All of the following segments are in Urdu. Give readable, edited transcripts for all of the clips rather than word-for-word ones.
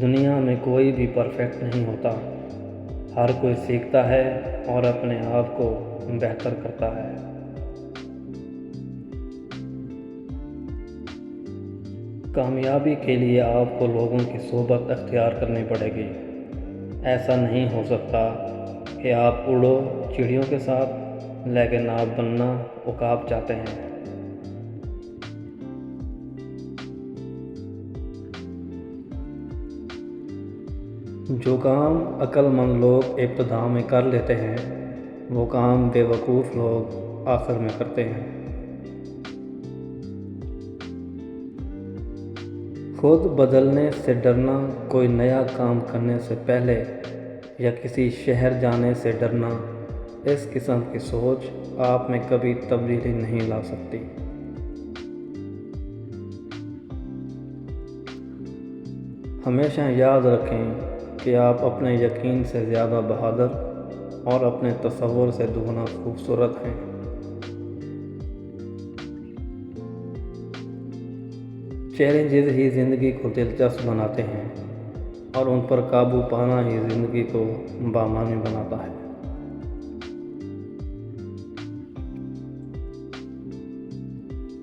دنیا میں کوئی بھی پرفیکٹ نہیں ہوتا، ہر کوئی سیکھتا ہے اور اپنے آپ کو بہتر کرتا ہے۔ کامیابی کے لیے آپ کو لوگوں کی صحبت اختیار کرنی پڑے گی۔ ایسا نہیں ہو سکتا کہ آپ اڑو چڑیوں کے ساتھ، لیکن آپ بننا عقاب چاہتے ہیں۔ جو کام عقل مند لوگ ابتدا میں کر لیتے ہیں، وہ کام بے وقوف لوگ آخر میں کرتے ہیں۔ خود بدلنے سے ڈرنا، کوئی نیا کام کرنے سے پہلے یا کسی شہر جانے سے ڈرنا، اس قسم کی سوچ آپ میں کبھی تبدیلی نہیں لا سکتی۔ ہمیشہ یاد رکھیں کہ آپ اپنے یقین سے زیادہ بہادر اور اپنے تصور سے دگنا خوبصورت ہیں۔ چیلنجز ہی زندگی کو دلچسپ بناتے ہیں اور ان پر قابو پانا ہی زندگی کو بامعنی بناتا ہے۔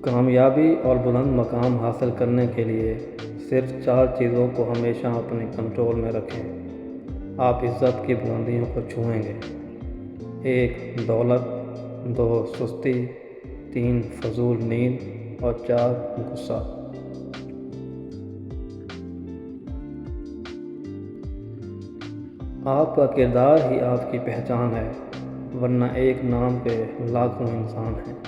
کامیابی اور بلند مقام حاصل کرنے کے لیے صرف 4 چیزوں کو ہمیشہ اپنے کنٹرول میں رکھیں۔ آپ عزت کی بلندیوں کو چھوئیں گے۔ 1 دولت، 2 سستی، 3 فضول نیند اور 4 غصہ۔ آپ کا کردار ہی آپ کی پہچان ہے، ورنہ ایک نام کے لاکھوں انسان ہیں۔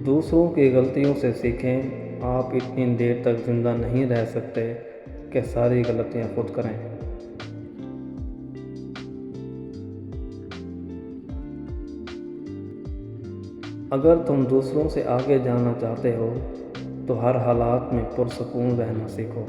دوسروں کی غلطیوں سے سیکھیں۔ آپ اتنی دیر تک زندہ نہیں رہ سکتے کہ ساری غلطیاں خود کریں۔ اگر تم دوسروں سے آگے جانا چاہتے ہو تو ہر حالات میں پرسکون رہنا سیکھو۔